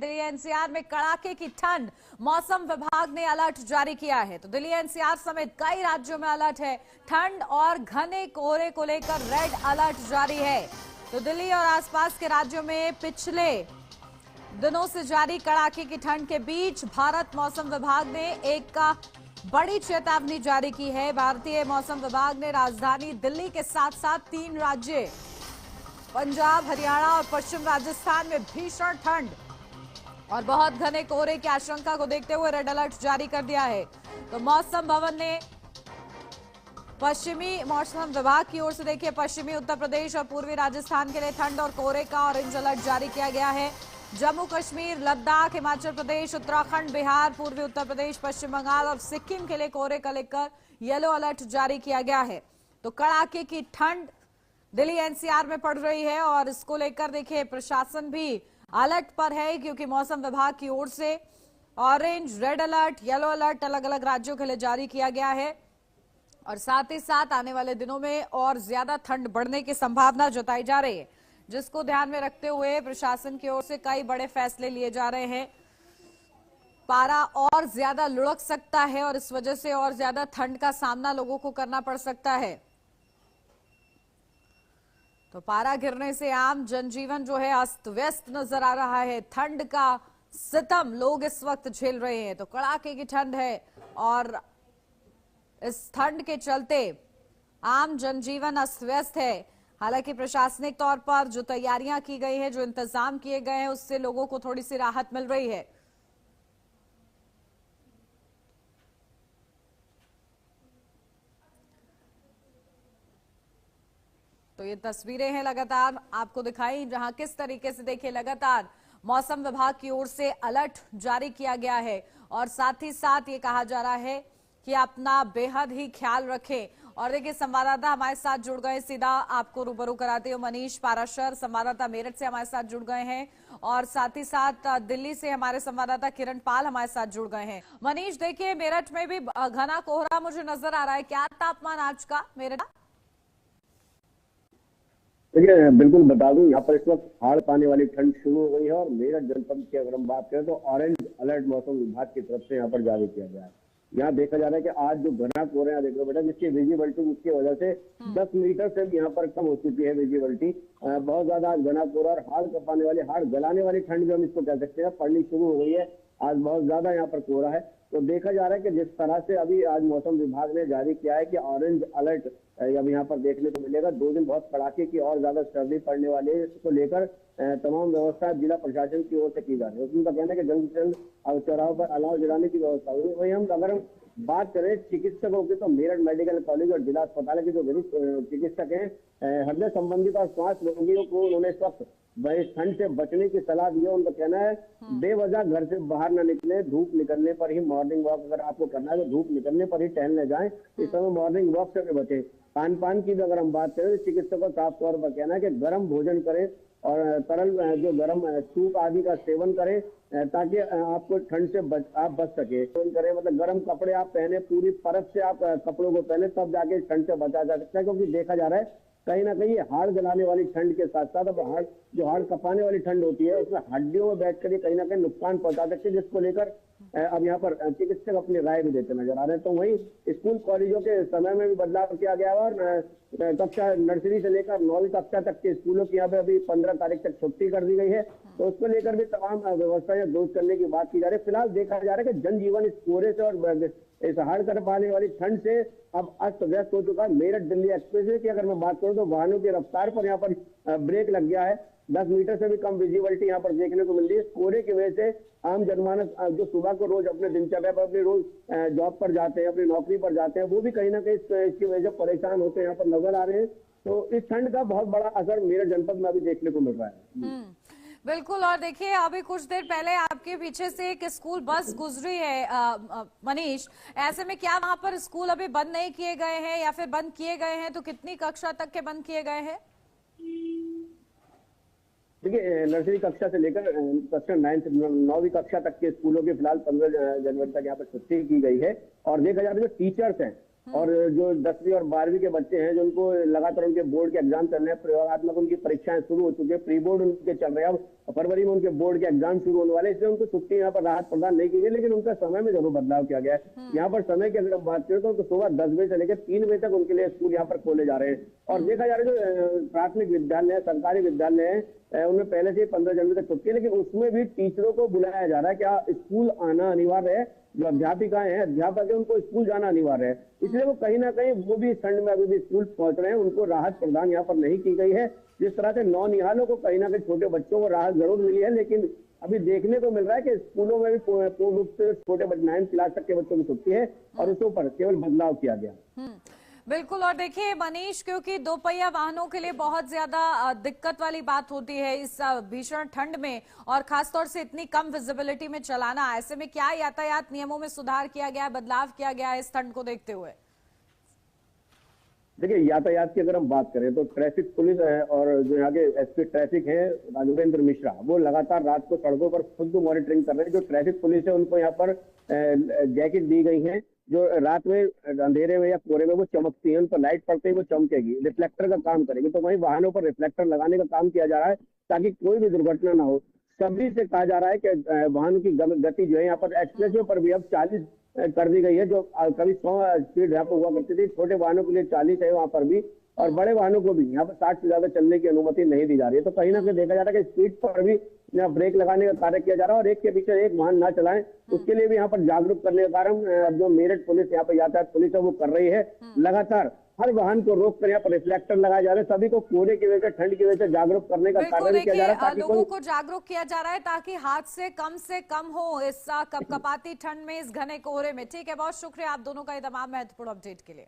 Delhi NCR में कड़ाके की ठंड, मौसम विभाग ने अलर्ट जारी किया है। तो दिल्ली एनसीआर समेत कई राज्यों में अलर्ट है। ठंड और घने कोहरे को लेकर रेड अलर्ट जारी है। तो दिल्ली और आसपास के राज्यों में पिछले दिनों से जारी कड़ाके की ठंड के बीच भारत मौसम विभाग ने एक बड़ी चेतावनी जारी की है। भारतीय मौसम विभाग ने राजधानी दिल्ली के साथ साथ 3 राज्य पंजाब, हरियाणा और पश्चिम राजस्थान में भीषण ठंड और बहुत घने कोहरे की आशंका को देखते हुए रेड अलर्ट जारी कर दिया है। तो मौसम भवन ने पश्चिमी मौसम विभाग की ओर से देखिए पश्चिमी उत्तर प्रदेश और पूर्वी राजस्थान के लिए ठंड और कोहरे का ऑरेंज अलर्ट जारी किया गया है। जम्मू कश्मीर, लद्दाख, हिमाचल प्रदेश, उत्तराखंड, बिहार, पूर्वी उत्तर प्रदेश, पश्चिम बंगाल और सिक्किम के लिए कोहरे का लेकर येलो अलर्ट जारी किया गया है। तो कड़ाके की ठंड दिल्ली एनसीआर में पड़ रही है और इसको लेकर देखिए प्रशासन भी अलर्ट पर है, क्योंकि मौसम विभाग की ओर से orange, red alert, yellow alert अलग अलग राज्यों के लिए जारी किया गया है। और साथ ही साथ आने वाले दिनों में और ज्यादा ठंड बढ़ने की संभावना जताई जा रही है, जिसको ध्यान में रखते हुए प्रशासन की ओर से कई बड़े फैसले लिए जा रहे हैं। पारा और ज्यादा लुढ़क सकता है और इस वजह से और ज्यादा ठंड का सामना लोगों को करना पड़ सकता है। तो पारा गिरने से आम जनजीवन जो है अस्त व्यस्त नजर आ रहा है। ठंड का सितम लोग इस वक्त झेल रहे हैं। तो कड़ाके की ठंड है और इस ठंड के चलते आम जनजीवन अस्त व्यस्त है। हालांकि प्रशासनिक तौर पर जो तैयारियां की गई है, जो इंतजाम किए गए हैं, उससे लोगों को थोड़ी सी राहत मिल रही है। तो ये तस्वीरें हैं लगातार आपको दिखाई, जहां किस तरीके से देखिए लगातार मौसम विभाग की ओर से अलर्ट जारी किया गया है और साथ ही साथ ये कहा जा रहा है कि अपना बेहद ही ख्याल रखें। और देखिए संवाददाता हमारे साथ जुड़ गए, सीधा आपको रूबरू कराते हो मनीष पाराशर, संवाददाता मेरठ से हमारे साथ जुड़ गए हैं और साथ ही साथ दिल्ली से हमारे संवाददाता किरण पाल हमारे साथ जुड़ गए हैं। मनीष, देखिए मेरठ में भी घना कोहरा मुझे नजर आ रहा है, क्या तापमान आज का मेरठ? देखिए बिल्कुल बता दूं, यहाँ पर इस वक्त हाड़ पाने वाली ठंड शुरू हो गई है और मेरठ जनपद की अगर हम बात करें तो ऑरेंज अलर्ट मौसम विभाग की तरफ से यहाँ पर जारी किया गया है। यहाँ देखा जा रहा है कि आज जो घना कोहरा यहाँ देख रहे हो बेटा, जिसकी विजिबिलिटी उसकी वजह से 10 मीटर से भी यहाँ पर कम हो चुकी है विजिबिलिटी। बहुत ज्यादा घना कोहरा और हाड़ कपाने वाली, हाड़ गलाने वाली ठंड जो हम इसको कह सकते हैं पड़नी शुरू हो गई है। आज बहुत ज्यादा यहाँ पर कोहरा है। तो देखा जा रहा है कि जिस तरह से अभी आज मौसम विभाग ने जारी किया है कि ऑरेंज अलर्ट अब यहाँ पर देखने को मिलेगा। 2 दिन बहुत कड़ाके की और ज्यादा सर्दी पड़ने वाली है, इसको लेकर तमाम व्यवस्था जिला प्रशासन की ओर से की जा रही है। उनका कहना है कि जल्द से जल्द चौराहों पर अलाव जलाने की व्यवस्था हुई। वही हम अगर बात करें चिकित्सकों की तो मेरठ मेडिकल कॉलेज और जिला अस्पताल के जो वरिष्ठ चिकित्सक हैं, हृदय संबंधित और श्वास रोगियों को उन्होंने इस वक्त ठंड से बचने की सलाह दी है। उनका कहना है बेवजह घर से बाहर न निकले, धूप निकलने पर ही मॉर्निंग वॉक अगर आपको करना है तो धूप निकलने पर ही टहलने जाएं। इस समय मॉर्निंग वॉक से भी बचें। खान पान की अगर हम बात करें तो चिकित्सकों का साफ तौर पर कहना है कि गर्म भोजन करें और तरल जो गर्म सूप आदि का सेवन करें ताकि आपको ठंड से आप बच सके। सेवन करें मतलब गर्म कपड़े आप पहने, पूरी परत से आप कपड़ों को पहने, तब जाके ठंड से बचा जा सकता है। क्योंकि देखा जा रहा है कहीं ना कहीं हाड़ जलाने वाली ठंड के साथ साथ अब हाड़ कपाने वाली ठंड होती है, उसमें हड्डियों में बैठ कर कहीं ना कहीं नुकसान पहुंचा सकते हैं, जिसको लेकर अब यहाँ पर चिकित्सक अपनी राय भी देते नजर आ रहे हैं। तो वहीं स्कूल कॉलेजों के समय में भी बदलाव किया गया और कक्षा नर्सरी से लेकर 9वीं कक्षा तक के स्कूलों की यहाँ पे अभी 15 तारीख तक छुट्टी कर दी गई है। तो उसको लेकर भी तमाम व्यवस्थाएं दुरुस्त करने की बात की जा रही है। फिलहाल देखा जा रहा है कि जनजीवन इस कोहरे से और इस हाड़ कर पाने वाली ठंड से अब अस्त व्यस्त हो चुका है। मेरठ दिल्ली एक्सप्रेस की अगर मैं बात करूं तो वाहनों की रफ्तार पर यहाँ पर ब्रेक लग गया है। 10 मीटर से भी कम विजिबिलिटी यहाँ पर देखने को मिल रही है। कोहरे की वजह से आम जनमानस जो सुबह को रोज अपने दिनचर्या पर अपने रोज जॉब पर जाते हैं, अपनी नौकरी पर जाते हैं, वो भी कहीं ना कहीं इसकी वजह से परेशान होते हैं यहाँ पर नजर आ रहे हैं। तो इस ठंड का बहुत बड़ा असर मेरठ जनपद में अभी देखने को मिल रहा है। बिल्कुल। और देखिए अभी कुछ देर पहले आपके पीछे से एक स्कूल बस गुजरी है मनीष, ऐसे में क्या वहां पर स्कूल अभी बंद नहीं किए गए हैं या फिर बंद किए गए हैं? तो कितनी कक्षा तक के बंद किए गए हैं? देखिए नर्सरी कक्षा से लेकर कक्षा 9वीं कक्षा तक के स्कूलों के फिलहाल 15 जनवरी तक यहाँ पर छुट्टी की गई है। और देखा जा रहा है जो टीचर्स हैं और जो 10वीं और 12वीं के बच्चे हैं, जो उनको लगातार उनके बोर्ड के एग्जाम चल रहे हैं, प्रयोगात्मक उनकी परीक्षाएं शुरू हो चुकी है, प्री बोर्ड उनके चल रहे हैं, अब फरवरी में उनके बोर्ड के एग्जाम शुरू होने वाले, इसलिए उनको छुट्टी यहाँ पर राहत प्रदान नहीं की गई, लेकिन उनका समय में जरूर बदलाव किया गया है। यहाँ पर समय की अगर हम बात करें तो सुबह 10 बजे से लेकर 3 बजे तक उनके लिए स्कूल यहाँ पर खोले जा रहे हैं। और देखा जा रहा है जो प्राथमिक विद्यालय है, सरकारी विद्यालय है, उनमें पहले से 15 जनवरी तक छुट्टी है, लेकिन उसमें भी टीचरों को बुलाया जा रहा है, क्या स्कूल आना अनिवार्य है, जो अध्यापिकाएं हैं, अध्यापक है, उनको स्कूल जाना अनिवार्य है, इसलिए वो कहीं ना कहीं वो भी इस ठंड में अभी भी स्कूल पहुंच रहे हैं, उनको राहत प्रदान यहाँ पर नहीं की गई है। जिस तरह से नौनिहालों को कहीं ना कहीं छोटे बच्चों को राहत जरूर मिली है, लेकिन अभी देखने को मिल रहा है कि स्कूलों में भी पूर्ण रूप से छोटे 9th क्लास तक के बच्चों की छुट्टी है और उसके ऊपर केवल बदलाव किया गया। बिल्कुल। और देखिए मनीष, क्योंकि दोपहिया वाहनों के लिए बहुत ज्यादा दिक्कत वाली बात होती है इस भीषण ठंड में, और खासतौर से इतनी कम विजिबिलिटी में चलाना, ऐसे में क्या यातायात नियमों में सुधार किया गया है, बदलाव किया गया है इस ठंड को देखते हुए? देखिए, यातायात की अगर हम बात करें तो ट्रैफिक पुलिस है और जो यहाँ के एसपी ट्रैफिक है राघवेंद्र मिश्रा, वो लगातार रात को सड़कों पर खुद मॉनिटरिंग कर रहे हैं। जो ट्रैफिक पुलिस है उनको यहाँ पर जैकेट दी गई है, जो रात में अंधेरे में या कोहरे में वो चमकती है, उन पर लाइट पड़ते ही वो चमकेगी, रिफ्लेक्टर का काम करेगी। तो वहीं वाहनों पर रिफ्लेक्टर लगाने का काम किया जा रहा है ताकि कोई भी दुर्घटना ना हो। सभी से कहा जा रहा है कि वाहनों की गति जो है यहाँ पर एक्सप्रेसवे पर भी अब 40 कर दी गई है, जो कभी 100 स्पीड यहाँ पर हुआ करती थी, छोटे वाहनों के लिए 40 है वहां पर भी, और बड़े वाहनों को भी यहाँ पर 60 से ज्यादा चलने की अनुमति नहीं दी जा रही है। तो कहीं ना कहीं देखा जा रहा है कि स्पीड पर भी यहाँ ब्रेक लगाने का कार्य किया जा रहा है और एक के पीछे एक वाहन ना चलाएं, उसके लिए भी यहाँ पर जागरूक करने का कार्य जो मेरठ पुलिस यहाँ पर यातायात पुलिस है वो कर रही है। लगातार हर वाहन को रोक कर यहाँ पर रिफ्लेक्टर लगाए जा रहे हैं, सभी को कोहरे की वजह से, ठंड की वजह से जागरूक करने का कार्य भी किया जा रहा है, लोगों को जागरूक किया जा रहा है ताकि हादसे कम से कम हो इस कपकपाती ठंड में, इस घने कोहरे में। ठीक है, बहुत शुक्रिया आप दोनों का ये तमाम महत्वपूर्ण अपडेट के लिए।